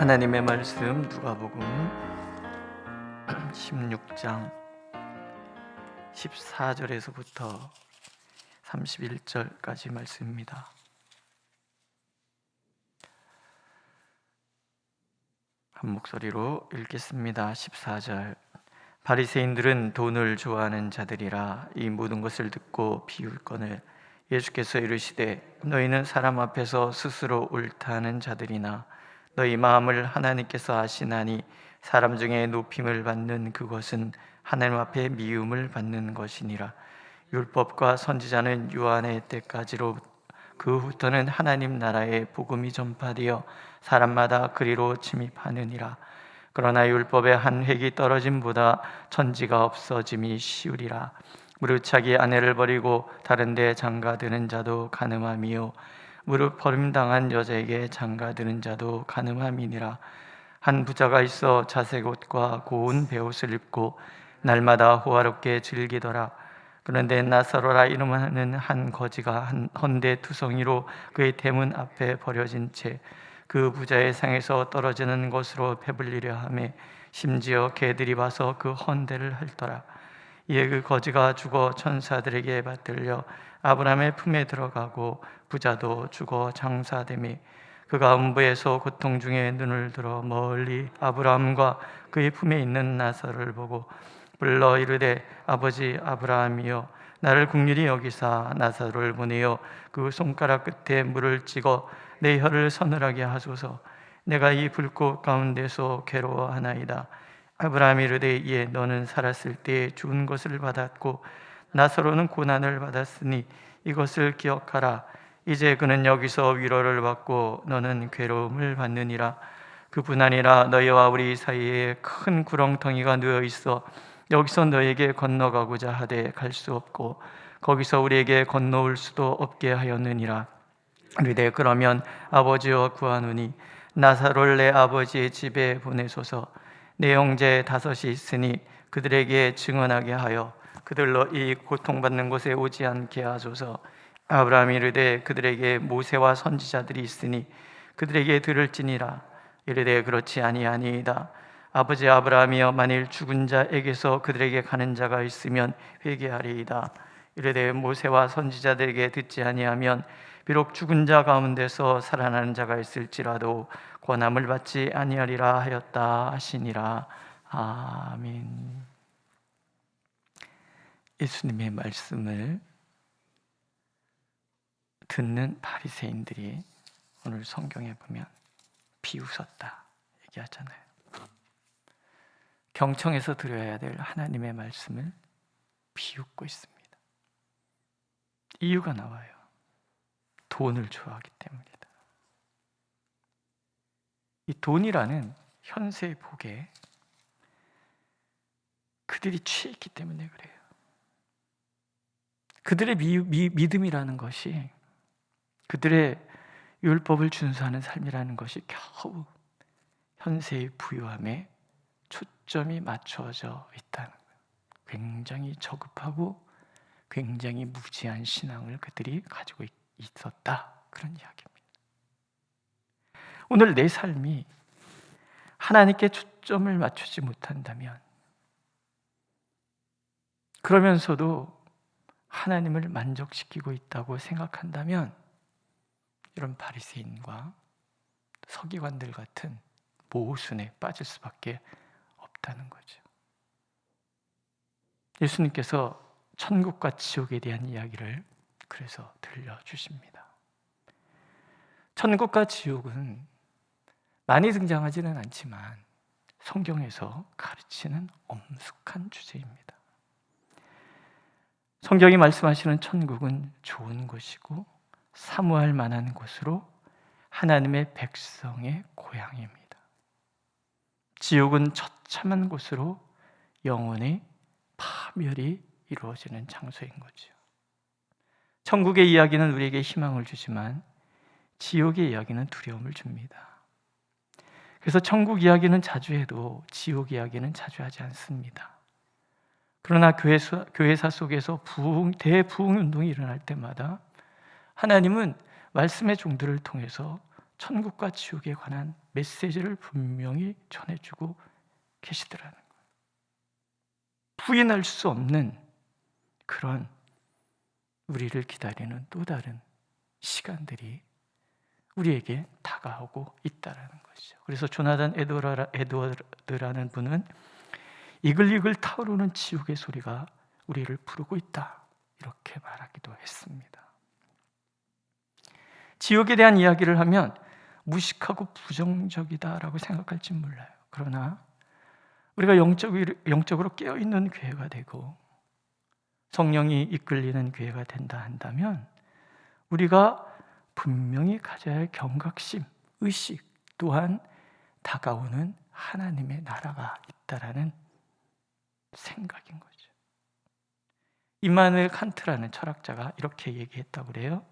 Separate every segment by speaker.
Speaker 1: 하나님의 말씀 누가복음 16장 14절에서부터 31절까지 말씀입니다. 한 목소리로 읽겠습니다. 14절. 바리새인들은 돈을 좋아하는 자들이라 이 모든 것을 듣고 비웃거늘 예수께서 이르시되 너희는 사람 앞에서 스스로 옳다는 자들이나 너희 마음을 하나님께서 아시나니 사람 중에 높임을 받는 그것은 하나님 앞에 미움을 받는 것이니라. 율법과 선지자는 요한의 때까지로 그 후부터는 하나님 나라의 복음이 전파되어 사람마다 그리로 침입하느니라. 그러나 율법의 한 획이 떨어짐보다 천지가 없어짐이 쉬우리라. 무릇 자기 아내를 버리고 다른 데 장가드는 자도 간음함이요 무릇 버림당한 여자에게 장가드는 자도 간음함이니라. 한 부자가 있어 자색 옷과 고운 베옷을 입고 날마다 호화롭게 즐기더라. 그런데 나사로라 이름하는 한 거지가 헌데 투성이로 그의 대문 앞에 버려진 채 그 부자의 상에서 떨어지는 것으로 배불리려 하며 심지어 개들이 와서 그 헌데를 핥더라. 이에 그 거지가 죽어 천사들에게 받들려 아브라함의 품에 들어가고 부자도 죽어 장사되매 그가 음부에서 고통 중에 눈을 들어 멀리 아브라함과 그의 품에 있는 나사로를 보고 불러 이르되 아버지 아브라함이여 나를 긍휼히 여기사 나사로를 보내어 그 손가락 끝에 물을 찍어 내 혀를 서늘하게 하소서. 내가 이 불꽃 가운데서 괴로워하나이다. 아브라함이 이르되 이에 너는 살았을 때 좋은 것을 받았고 나사로는 고난을 받았으니 이것을 기억하라. 이제 그는 여기서 위로를 받고 너는 괴로움을 받느니라. 그뿐 아니라 너희와 우리 사이에 큰 구렁텅이가 놓여 있어 여기서 너에게 건너가고자 하되 갈 수 없고 거기서 우리에게 건너올 수도 없게 하였느니라. 이르되 그러면 아버지여 구하노니 나사로를 내 아버지의 집에 보내소서. 내 형제 5이 있으니 그들에게 증언하게 하여 그들로 이 고통받는 곳에 오지 않게 하소서. 아브라함이 이르되 그들에게 모세와 선지자들이 있으니 그들에게 들을지니라. 이르되 그렇지 아니하니이다. 아버지 아브라함이여 만일 죽은 자에게서 그들에게 가는 자가 있으면 회개하리이다. 이르되 모세와 선지자들에게 듣지 아니하면 비록 죽은 자 가운데서 살아나는 자가 있을지라도 권함을 받지 아니하리라 하였다 하시니라. 아멘. 예수님의 말씀을 듣는 바리새인들이 오늘 성경에 보면 비웃었다 얘기하잖아요. 경청해서 들어야 될 하나님의 말씀을 비웃고 있습니다. 이유가 나와요. 돈을 좋아하기 때문이다. 이 돈이라는 현세의 복에 그들이 취했기 때문에 그래요. 그들의 믿음이라는 것이, 그들의 율법을 준수하는 삶이라는 것이 겨우 현세의 부유함에 초점이 맞춰져 있다는 거예요. 굉장히 저급하고 굉장히 무지한 신앙을 그들이 가지고 있었다, 그런 이야기입니다. 오늘 내 삶이 하나님께 초점을 맞추지 못한다면, 그러면서도 하나님을 만족시키고 있다고 생각한다면 이런 바리새인과 서기관들 같은 모순에 빠질 수밖에 없다는 거죠. 예수님께서 천국과 지옥에 대한 이야기를 그래서 들려주십니다. 천국과 지옥은 많이 등장하지는 않지만 성경에서 가르치는 엄숙한 주제입니다. 성경이 말씀하시는 천국은 좋은 곳이고 사모할 만한 곳으로 하나님의 백성의 고향입니다. 지옥은 처참한 곳으로 영혼의 파멸이 이루어지는 장소인 거죠. 천국의 이야기는 우리에게 희망을 주지만 지옥의 이야기는 두려움을 줍니다. 그래서 천국 이야기는 자주 해도 지옥 이야기는 자주 하지 않습니다. 그러나 교회사 속에서 대부흥 운동이 일어날 때마다 하나님은 말씀의 종들을 통해서 천국과 지옥에 관한 메시지를 분명히 전해주고 계시더라는 거예요. 부인할 수 없는 그런 우리를 기다리는 또 다른 시간들이 우리에게 다가오고 있다라는 것이죠. 그래서 조나단 에드워드라는 분은 이글이글 타오르는 지옥의 소리가 우리를 부르고 있다, 이렇게 말하기도 했습니다. 지옥에 대한 이야기를 하면 무식하고 부정적이다라고 생각할지 몰라요. 그러나 우리가 영적으로 깨어있는 교회가 되고 성령이 이끌리는 교회가 된다 한다면 우리가 분명히 가져야 할 경각심, 의식 또한 다가오는 하나님의 나라가 있다라는 생각인 거죠. 임마누엘 칸트라는 철학자가 이렇게 얘기했다고 그래요.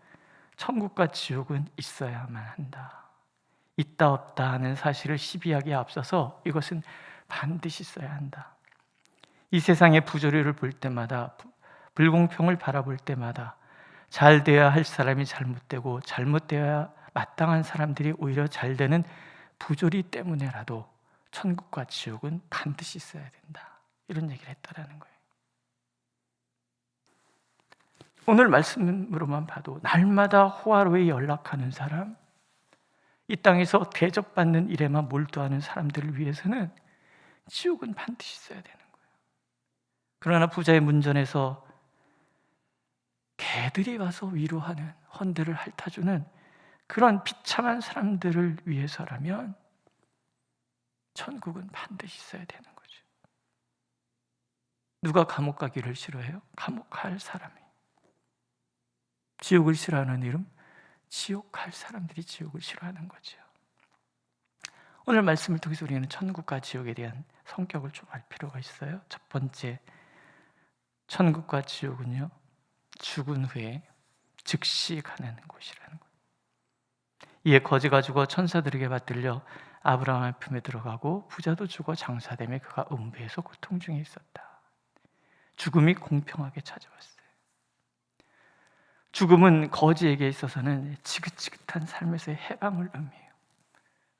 Speaker 1: 천국과 지옥은 있어야만 한다. 있다 없다 하는 사실을 시비하기에 앞서서 이것은 반드시 있어야 한다. 이 세상의 부조리를 볼 때마다, 불공평을 바라볼 때마다 잘 되어야 할 사람이 잘못되고 잘못되어야 마땅한 사람들이 오히려 잘 되는 부조리 때문에라도 천국과 지옥은 반드시 있어야 된다, 이런 얘기를 했다라는 거예요. 오늘 말씀으로만 봐도 날마다 호화로에 연락하는 사람, 이 땅에서 대접받는 일에만 몰두하는 사람들을 위해서는 지옥은 반드시 있어야 되는 거예요. 그러나 부자의 문전에서 개들이 와서 위로하는, 헌들을 핥아주는 그런 비참한 사람들을 위해서라면 천국은 반드시 있어야 되는 거죠. 누가 감옥 가기를 싫어해요? 감옥 갈 사람이. 지옥을 싫어하는 이름? 지옥 갈 사람들이 지옥을 싫어하는 거죠. 오늘 말씀을 통해서 우리는 천국과 지옥에 대한 성격을 좀 알 필요가 있어요. 첫 번째, 천국과 지옥은요, 죽은 후에 즉시 가는 곳이라는 거예요. 이에 거지가 죽어 천사들에게 받들려 아브라함의 품에 들어가고 부자도 죽어 장사되며 그가 음부에서 고통 중에 있었다. 죽음이 공평하게 찾아왔어요. 죽음은 거지에게 있어서는 지긋지긋한 삶에서의 해방을 의미해요.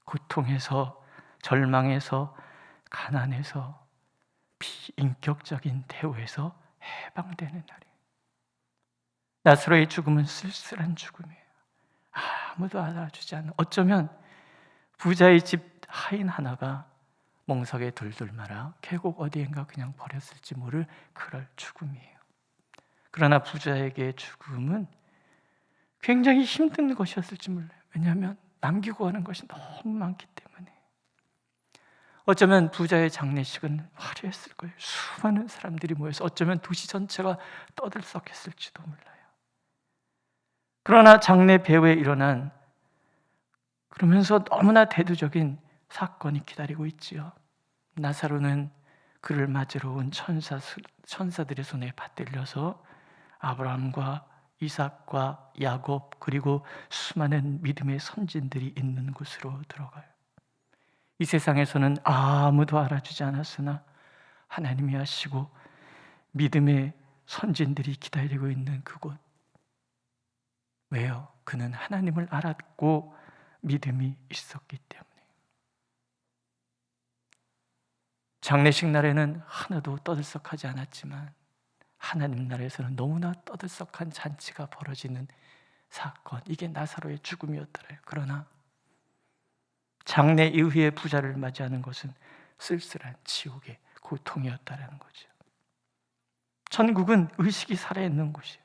Speaker 1: 고통에서, 절망에서, 가난에서, 비인격적인 대우에서 해방되는 날이에요. 나사로의 죽음은 쓸쓸한 죽음이에요. 아무도 알아주지 않는, 어쩌면 부자의 집 하인 하나가 멍석에 돌돌 말아 계곡 어디엔가 그냥 버렸을지 모를 그럴 죽음이에요. 그러나 부자에게 죽음은 굉장히 힘든 것이었을지 몰라요. 왜냐하면 남기고 가는 것이 너무 많기 때문에. 어쩌면 부자의 장례식은 화려했을 거예요. 수많은 사람들이 모여서 어쩌면 도시 전체가 떠들썩했을지도 몰라요. 그러나 장례 배후에 일어난, 그러면서 너무나 대두적인 사건이 기다리고 있지요. 나사로는 그를 맞으러 온 천사들의 손에 받들려서 아브라함과 이삭과 야곱 그리고 수많은 믿음의 선진들이 있는 곳으로 들어가요. 이 세상에서는 아무도 알아주지 않았으나 하나님이 하시고 믿음의 선진들이 기다리고 있는 그곳. 왜요? 그는 하나님을 알았고 믿음이 있었기 때문에. 장례식 날에는 하나도 떠들썩하지 않았지만 하나님 나라에서는 너무나 떠들썩한 잔치가 벌어지는 사건, 이게 나사로의 죽음이었더래요. 그러나 장례 이후에 부자를 맞이하는 것은 쓸쓸한 지옥의 고통이었다는 거죠. 천국은 의식이 살아있는 곳이에요.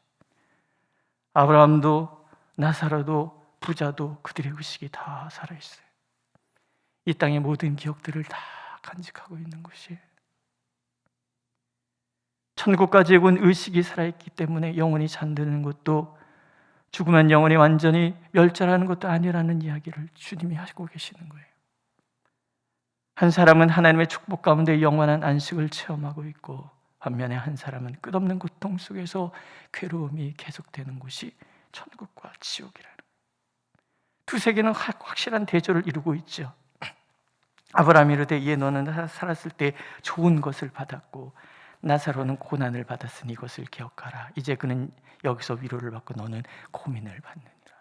Speaker 1: 아브라함도 나사로도 부자도 그들의 의식이 다 살아있어요. 이 땅의 모든 기억들을 다 간직하고 있는 곳이에요. 천국까지 온 의식이 살아있기 때문에 영혼이 잠드는 것도, 죽으면 영혼이 완전히 멸절하는 것도 아니라는 이야기를 주님이 하시고 계시는 거예요. 한 사람은 하나님의 축복 가운데 영원한 안식을 체험하고 있고, 반면에 한 사람은 끝없는 고통 속에서 괴로움이 계속되는 곳이 천국과 지옥이라는 거예요. 두 세계는 확실한 대조를 이루고 있죠. 아브라함이 이르되 이에 너는 살았을 때 좋은 것을 받았고 나사로는 고난을 받았으니 이것을 기억하라. 이제 그는 여기서 위로를 받고 너는 고민을 받느니라.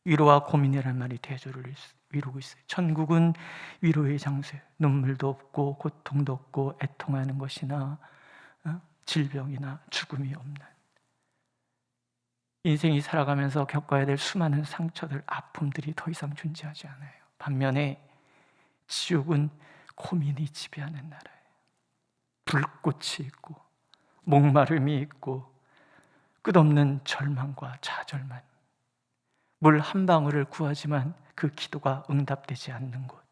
Speaker 1: 위로와 고민이라는 말이 대조를 이루고 있어요. 천국은 위로의 장소예요. 눈물도 없고 고통도 없고 애통하는 것이나 질병이나 죽음이 없는, 인생이 살아가면서 겪어야 될 수많은 상처들, 아픔들이 더 이상 존재하지 않아요. 반면에 지옥은 고민이 지배하는 나라예요. 불꽃이 있고 목마름이 있고 끝없는 절망과 좌절만, 물 한 방울을 구하지만 그 기도가 응답되지 않는 곳,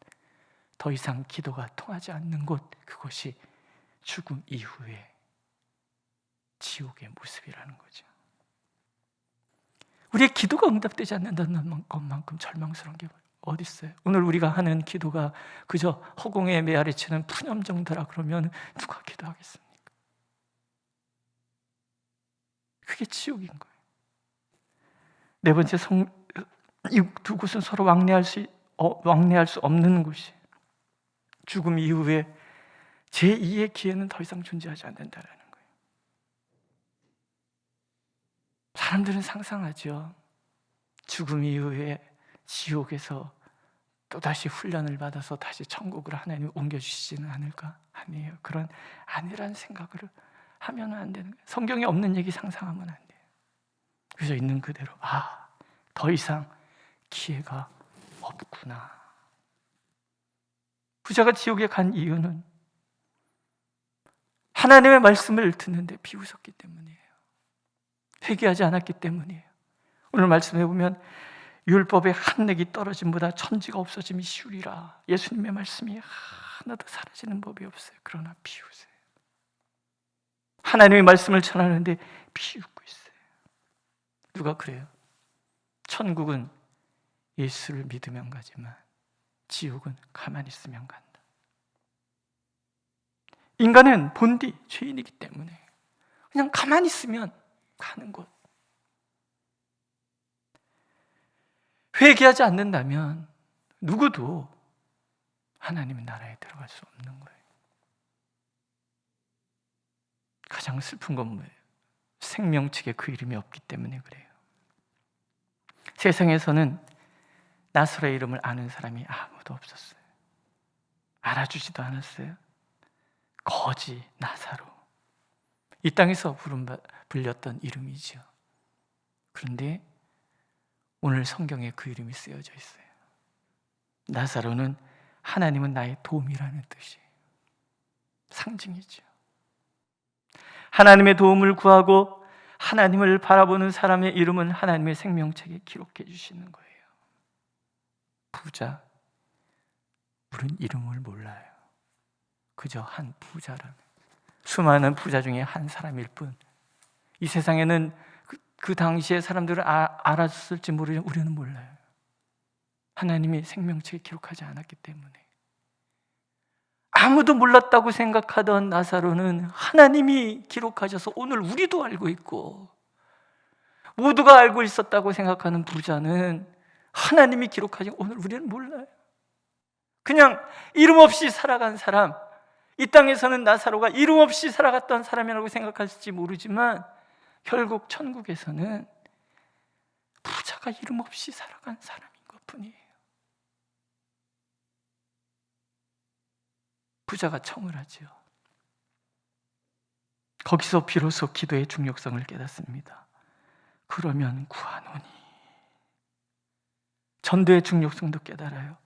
Speaker 1: 더 이상 기도가 통하지 않는 곳, 그것이 죽음 이후의 지옥의 모습이라는 거죠. 우리의 기도가 응답되지 않는다는 것만큼 절망스러운 게 어디 있어요? 오늘 우리가 하는 기도가 그저 허공에 메아리치는 푸념 정도라 그러면 누가 기도하겠습니까? 그게 지옥인 거예요. 네 번째, 이 두 곳은 서로 왕래할 수 없는 곳이에요. 죽음 이후에 제2의 기회는 더 이상 존재하지 않는다는 거예요. 사람들은 상상하죠. 죽음 이후에 지옥에서 또다시 훈련을 받아서 다시 천국으로 하나님이 옮겨주시지는 않을까? 아니에요. 그런 아니란 생각을 하면 안 되는 거예요. 성경에 없는 얘기 상상하면 안 돼요. 그래서 있는 그대로 더 이상 기회가 없구나. 부자가 지옥에 간 이유는 하나님의 말씀을 듣는데 비웃었기 때문이에요. 회개하지 않았기 때문이에요. 오늘 말씀해 보면 율법의 한 획이 떨어짐보다 천지가 없어짐이 쉬우리라. 예수님의 말씀이 하나도 사라지는 법이 없어요. 그러나 비웃어요. 하나님의 말씀을 전하는데 비웃고 있어요. 누가 그래요? 천국은 예수를 믿으면 가지만 지옥은 가만히 있으면 간다. 인간은 본디 죄인이기 때문에 그냥 가만히 있으면 가는 곳. 회개하지 않는다면 누구도 하나님의 나라에 들어갈 수 없는 거예요. 가장 슬픈 건 뭐예요? 생명책에 그 이름이 없기 때문에 그래요. 세상에서는 나사로의 이름을 아는 사람이 아무도 없었어요. 알아주지도 않았어요. 거지 나사로, 이 땅에서 불렸던 이름이죠. 그런데 오늘 성경에 그 이름이 쓰여져 있어요. 나사로는 하나님은 나의 도움이라는 뜻이에요. 상징이죠. 하나님의 도움을 구하고 하나님을 바라보는 사람의 이름은 하나님의 생명책에 기록해 주시는 거예요. 부자, 우린 이름을 몰라요. 그저 한 부자라는, 수많은 부자 중에 한 사람일 뿐. 이 세상에는 그 당시에 사람들은 알았을지 모르지만 우리는 몰라요. 하나님이 생명책에 기록하지 않았기 때문에. 아무도 몰랐다고 생각하던 나사로는 하나님이 기록하셔서 오늘 우리도 알고 있고, 모두가 알고 있었다고 생각하는 부자는 하나님이 기록하지 오늘 우리는 몰라요. 그냥 이름 없이 살아간 사람, 이 땅에서는 나사로가 이름 없이 살아갔던 사람이라고 생각할지 모르지만 결국 천국에서는 부자가 이름 없이 살아간 사람인 것뿐이에요. 부자가 청을 하죠. 거기서 비로소 기도의 중요성을 깨닫습니다. 그러면 구하노니. 전도의 중요성도 깨달아요.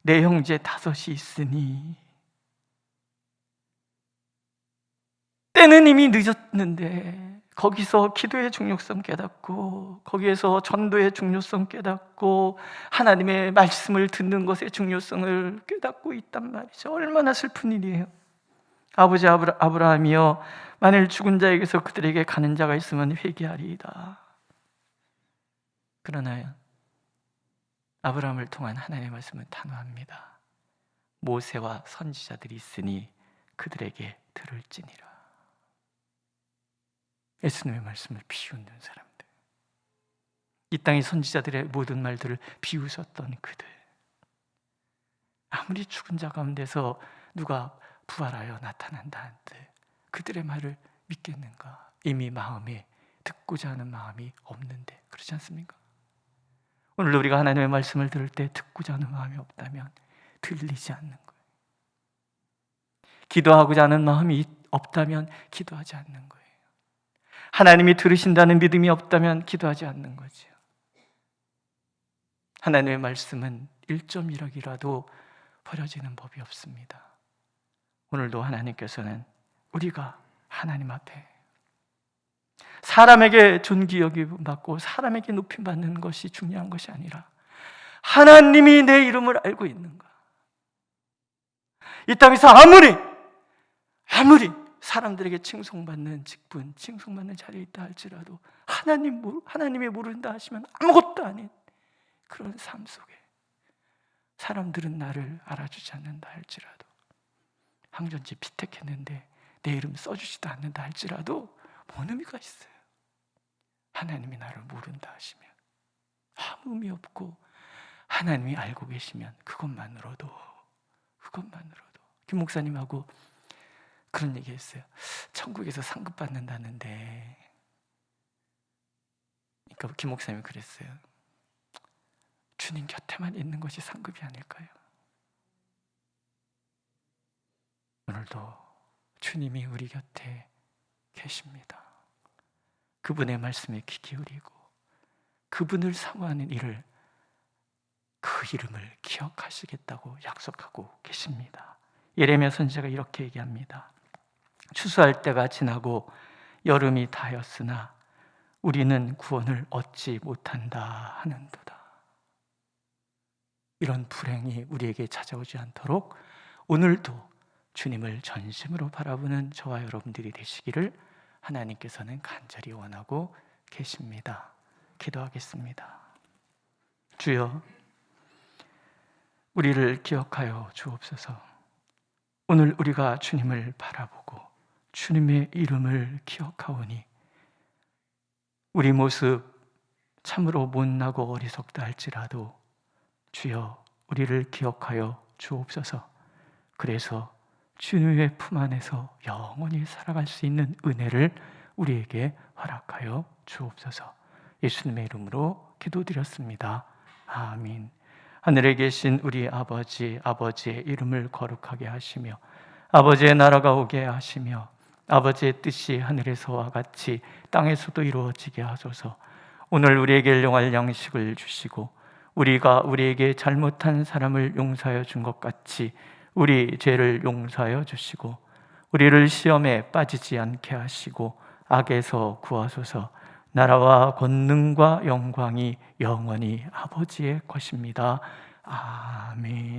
Speaker 1: 내 형제 5이 있으니. 때는 이미 늦었는데 거기서 기도의 중요성 깨닫고, 거기에서 전도의 중요성 깨닫고, 하나님의 말씀을 듣는 것의 중요성을 깨닫고 있단 말이죠. 얼마나 슬픈 일이에요. 아버지 아브라함이여, 만일 죽은 자에게서 그들에게 가는 자가 있으면 회개하리이다. 그러나 아브라함을 통한 하나님의 말씀은 단호합니다. 모세와 선지자들이 있으니 그들에게 들을지니라. 예수님의 말씀을 비웃는 사람들, 이 땅의 선지자들의 모든 말들을 비웃었던 그들, 아무리 죽은 자 가운데서 누가 부활하여 나타난다 한들 그들의 말을 믿겠는가? 이미 마음에 듣고자 하는 마음이 없는데, 그렇지 않습니까? 오늘 우리가 하나님의 말씀을 들을 때 듣고자 하는 마음이 없다면 들리지 않는 거예요. 기도하고자 하는 마음이 없다면 기도하지 않는 거예요. 하나님이 들으신다는 믿음이 없다면 기도하지 않는 거죠. 하나님의 말씀은 1.1억이라도 버려지는 법이 없습니다. 오늘도 하나님께서는 우리가 하나님 앞에 사람에게 존귀 여김 받고 사람에게 높임 받는 것이 중요한 것이 아니라 하나님이 내 이름을 알고 있는가, 이 땅에서 아무리 사람들에게 칭송받는 직분, 칭송받는 자리에 있다 할지라도 하나님이 모른다 하시면 아무것도 아닌 그런 삶 속에 사람들은 나를 알아주지 않는다 할지라도, 항전지 피택했는데 내 이름 써주지도 않는다 할지라도 뭔 의미가 있어요? 하나님이 나를 모른다 하시면 아무 의미 없고, 하나님이 알고 계시면 그것만으로도 김 목사님하고 그런 얘기 했어요. 천국에서 상급 받는다는데, 그러니까 김 목사님이 그랬어요. 주님 곁에만 있는 것이 상급이 아닐까요? 오늘도 주님이 우리 곁에 계십니다. 그분의 말씀에 귀 기울이고 그분을 사모하는 일을, 그 이름을 기억하시겠다고 약속하고 계십니다. 예레미야 선지자가 이렇게 얘기합니다. 추수할 때가 지나고 여름이 다였으나 우리는 구원을 얻지 못한다 하는도다. 이런 불행이 우리에게 찾아오지 않도록 오늘도 주님을 전심으로 바라보는 저와 여러분들이 되시기를 하나님께서는 간절히 원하고 계십니다. 기도하겠습니다. 주여, 우리를 기억하여 주옵소서. 오늘 우리가 주님을 바라보고 주님의 이름을 기억하오니 우리 모습 참으로 못나고 어리석다 할지라도 주여, 우리를 기억하여 주옵소서. 그래서 주님의 품 안에서 영원히 살아갈 수 있는 은혜를 우리에게 허락하여 주옵소서. 예수님의 이름으로 기도드렸습니다. 아멘. 하늘에 계신 우리 아버지, 아버지의 이름을 거룩하게 하시며 아버지의 나라가 오게 하시며 아버지의 뜻이 하늘에서와 같이 땅에서도 이루어지게 하소서. 오늘 우리에게 일용할 양식을 주시고 우리가 우리에게 잘못한 사람을 용서하여 준 것 같이 우리 죄를 용서하여 주시고 우리를 시험에 빠지지 않게 하시고 악에서 구하소서. 나라와 권능과 영광이 영원히 아버지의 것입니다. 아멘.